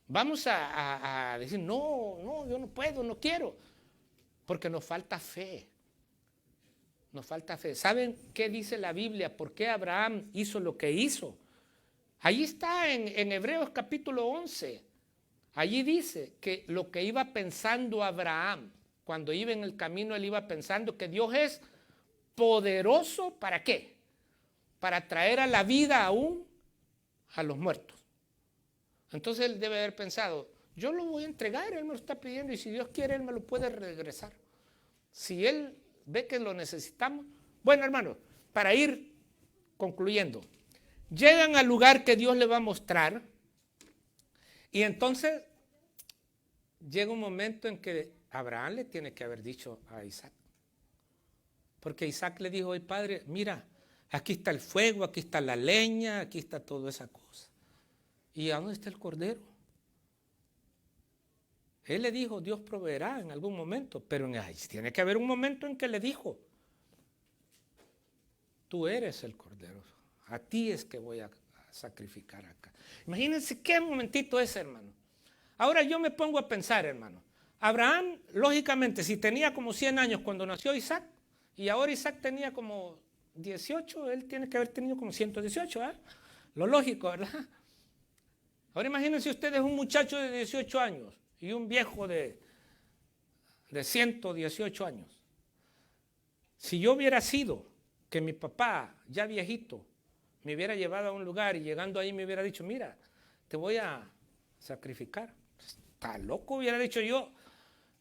Vamos a decir, no, yo no puedo, no quiero. Porque nos falta fe. Nos falta fe. ¿Saben qué dice la Biblia? ¿Por qué Abraham hizo lo que hizo? Allí está en Hebreos capítulo 11. Allí dice que lo que iba pensando Abraham, cuando iba en el camino, él iba pensando que Dios es poderoso, ¿para qué? Para traer a la vida aún a los muertos. Entonces él debe haber pensado, yo lo voy a entregar, Él me lo está pidiendo y si Dios quiere, Él me lo puede regresar. Si Él ve que lo necesitamos. Bueno, hermano, para ir concluyendo, llegan al lugar que Dios le va a mostrar y entonces llega un momento en que Abraham le tiene que haber dicho a Isaac. Porque Isaac le dijo, oye padre, mira, aquí está el fuego, aquí está la leña, aquí está toda esa cosa. ¿Y a dónde está el cordero? Él le dijo, Dios proveerá en algún momento, pero tiene que haber un momento en que le dijo, tú eres el cordero, a ti es que voy a sacrificar acá. Imagínense qué momentito es, hermano. Ahora yo me pongo a pensar, hermano. Abraham, lógicamente, si tenía como 100 años cuando nació Isaac, y ahora Isaac tenía como 18, él tiene que haber tenido como 118, ¿eh? Lo lógico, ¿verdad? Ahora imagínense ustedes un muchacho de 18 años y un viejo de 118 años. Si yo hubiera sido que mi papá, ya viejito, me hubiera llevado a un lugar y llegando ahí me hubiera dicho, mira, te voy a sacrificar. Está loco, hubiera dicho yo.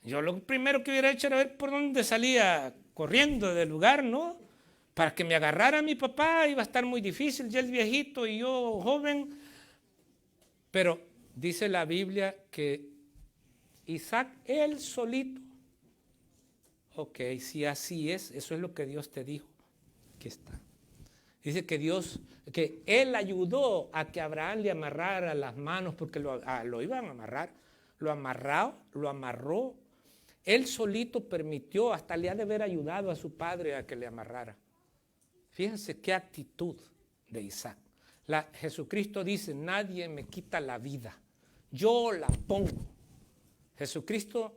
Yo lo primero que hubiera hecho era ver por dónde salía corriendo del lugar, ¿no? Para que me agarrara mi papá iba a estar muy difícil, ya el viejito y yo joven. Pero dice la Biblia que Isaac, él solito. Ok, si así es, eso es lo que Dios te dijo. Aquí está. Dice que él ayudó a que Abraham le amarrara las manos porque lo iban a amarrar. Lo amarró. Él solito permitió, hasta le ha de haber ayudado a su padre a que le amarrara. Fíjense qué actitud de Isaac. Jesucristo dice, nadie me quita la vida, yo la pongo. Jesucristo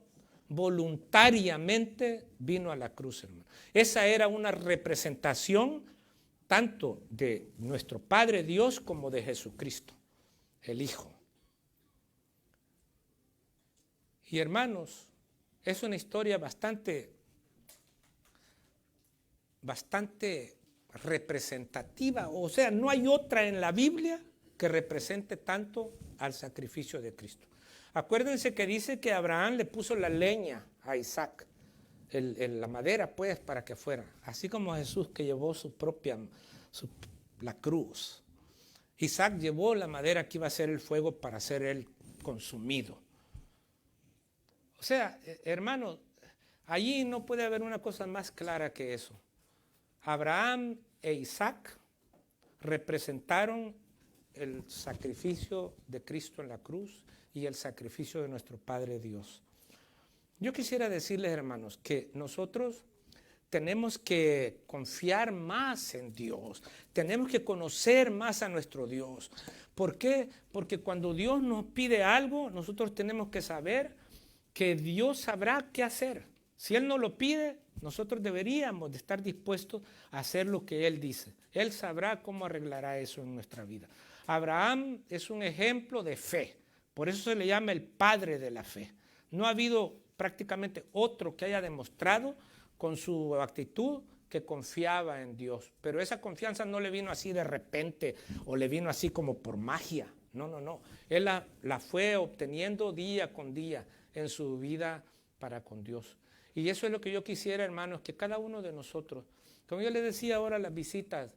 voluntariamente vino a la cruz, hermano. Esa era una representación tanto de nuestro Padre Dios como de Jesucristo, el Hijo. Y hermanos, es una historia bastante representativa, o sea, no hay otra en la Biblia que represente tanto al sacrificio de Cristo. Acuérdense que dice que Abraham le puso la leña a Isaac, la madera pues para que fuera, así como Jesús que llevó la cruz. Isaac llevó la madera que iba a ser el fuego para ser él consumido. O sea, hermano, allí no puede haber una cosa más clara que eso. Abraham e Isaac representaron el sacrificio de Cristo en la cruz y el sacrificio de nuestro Padre Dios. Yo quisiera decirles, hermanos, que nosotros tenemos que confiar más en Dios, tenemos que conocer más a nuestro Dios. ¿Por qué? Porque cuando Dios nos pide algo, nosotros tenemos que saber que Dios sabrá qué hacer. Si Él nos lo pide, nosotros deberíamos de estar dispuestos a hacer lo que Él dice. Él sabrá cómo arreglará eso en nuestra vida. Abraham es un ejemplo de fe, por eso se le llama el padre de la fe. No ha habido prácticamente otro que haya demostrado con su actitud que confiaba en Dios, pero esa confianza no le vino así de repente o le vino así como por magia. No. Él la fue obteniendo día con día en su vida para con Dios. Y eso es lo que yo quisiera, hermanos, que cada uno de nosotros, como yo les decía ahora a las visitas,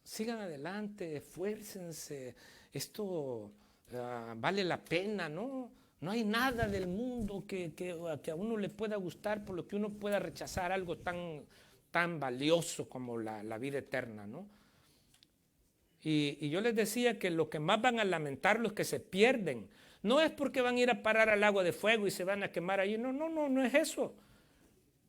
sigan adelante, esfuércense, esto vale la pena, ¿no? No hay nada del mundo que a uno le pueda gustar por lo que uno pueda rechazar algo tan valioso como la vida eterna, ¿no? Y yo les decía que lo que más van a lamentar los que se pierden, no es porque van a ir a parar al agua de fuego y se van a quemar allí, no es eso.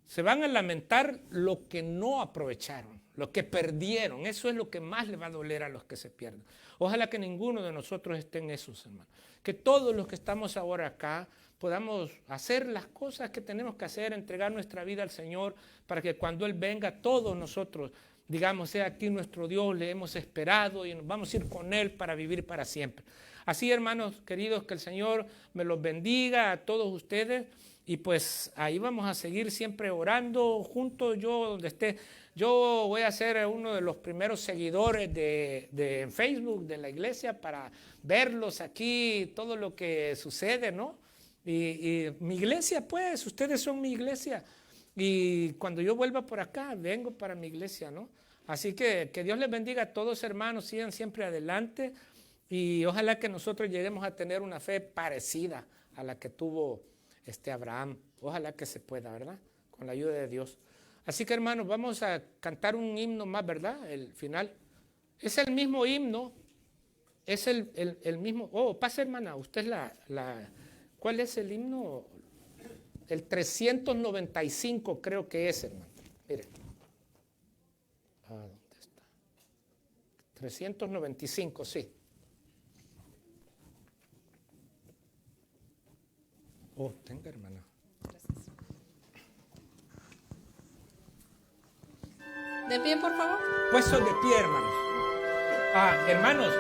Se van a lamentar lo que no aprovecharon, lo que perdieron. Eso es lo que más le va a doler a los que se pierden. Ojalá que ninguno de nosotros esté en esos, hermanos. Que todos los que estamos ahora acá podamos hacer las cosas que tenemos que hacer, entregar nuestra vida al Señor, para que cuando Él venga, todos nosotros, digamos, sea aquí nuestro Dios, le hemos esperado y nos vamos a ir con Él para vivir para siempre. Así, hermanos queridos, que el Señor me los bendiga a todos ustedes. Y pues ahí vamos a seguir siempre orando juntos, yo donde esté. Yo voy a ser uno de los primeros seguidores de Facebook de la iglesia para verlos aquí, todo lo que sucede, ¿no? Y mi iglesia, pues, ustedes son mi iglesia. Y cuando yo vuelva por acá, vengo para mi iglesia, ¿no? Así que Dios les bendiga a todos, hermanos, sigan siempre adelante y ojalá que nosotros lleguemos a tener una fe parecida a la que tuvo Abraham. Ojalá que se pueda, ¿verdad? Con la ayuda de Dios. Así que, hermanos, vamos a cantar un himno más, ¿verdad? El final. Es el mismo himno, es el mismo. Oh, pase, hermana, usted es ¿cuál es el himno? El 395 creo que es, hermano. Mire. ¿Dónde está? 395, sí. Oh, tenga, hermana. Gracias. De pie, por favor. Puestos de pie, hermanos. Hermanos,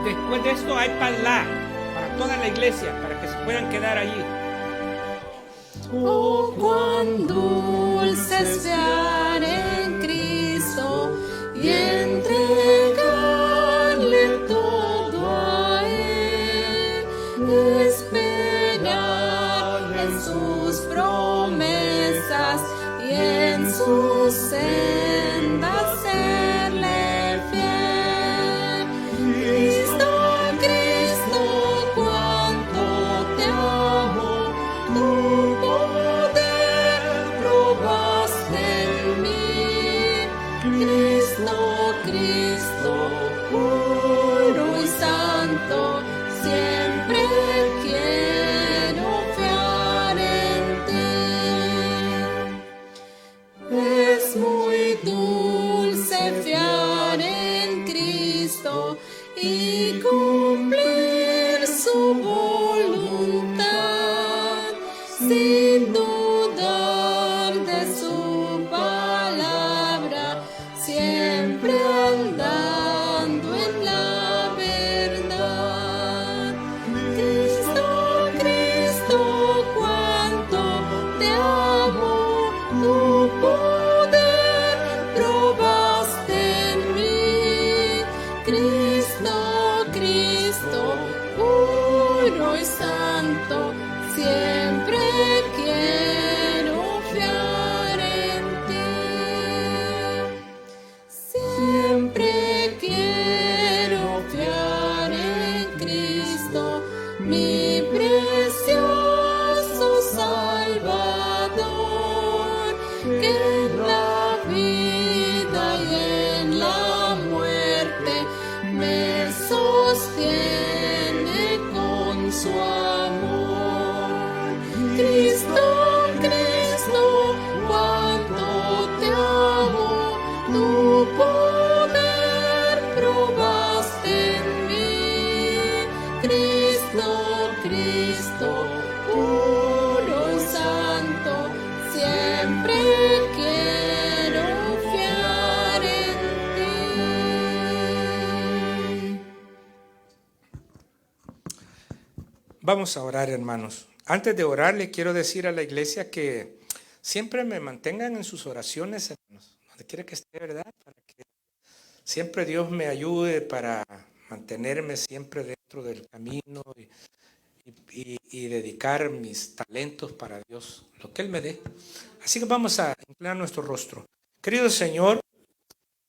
después de esto hay palá para toda la iglesia, para que se puedan quedar allí. Oh, cuán dulce es fiar en Cristo y entregarle todo a Él, esperar en sus promesas y en sus sendas serle fiel. Cristo, Cristo, cuánto te amo, tu poder probaste en mí. Cristo, Cristo, puro y santo, siempre quiero fiar en ti. Es muy dulce fiar en Cristo y cumplir su voluntad, sin dudar de su palabra, siempre andando en la verdad. Cristo, Cristo, cuánto te amo, tu poder probaste en mí. Cristo, Cristo, puro y santo, siempre quiero fiar en ti. Siempre quiero fiar en Cristo, mi precioso Salvador, que en la vida y en la muerte me sostiene con su amor. Cristo, Cristo, cuánto te amo, tu poder probaste en mí. Cristo, Cristo, puro y santo, siempre quiero fiar en ti. Vamos a orar, hermanos. Antes de orar, le quiero decir a la iglesia que siempre me mantengan en sus oraciones, hermanos. Donde quiera que esté, ¿verdad? Para que siempre Dios me ayude para mantenerme siempre dentro del camino y dedicar mis talentos para Dios, lo que Él me dé. Así que vamos a inclinar nuestro rostro. Querido Señor,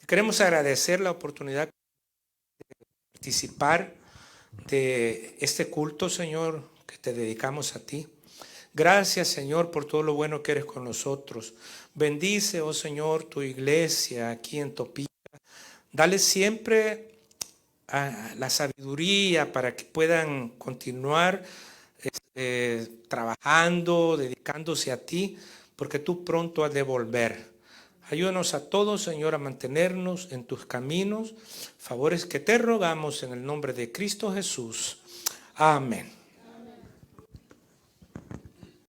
queremos agradecer la oportunidad de participar de este culto, Señor, que te dedicamos a ti. Gracias, Señor, por todo lo bueno que eres con nosotros. Bendice, oh Señor, tu iglesia aquí en Topita. Dale siempre la sabiduría para que puedan continuar trabajando, dedicándose a ti, porque tú pronto has de volver. Ayúdanos a todos, Señor, a mantenernos en tus caminos. Favores que te rogamos en el nombre de Cristo Jesús. Amén.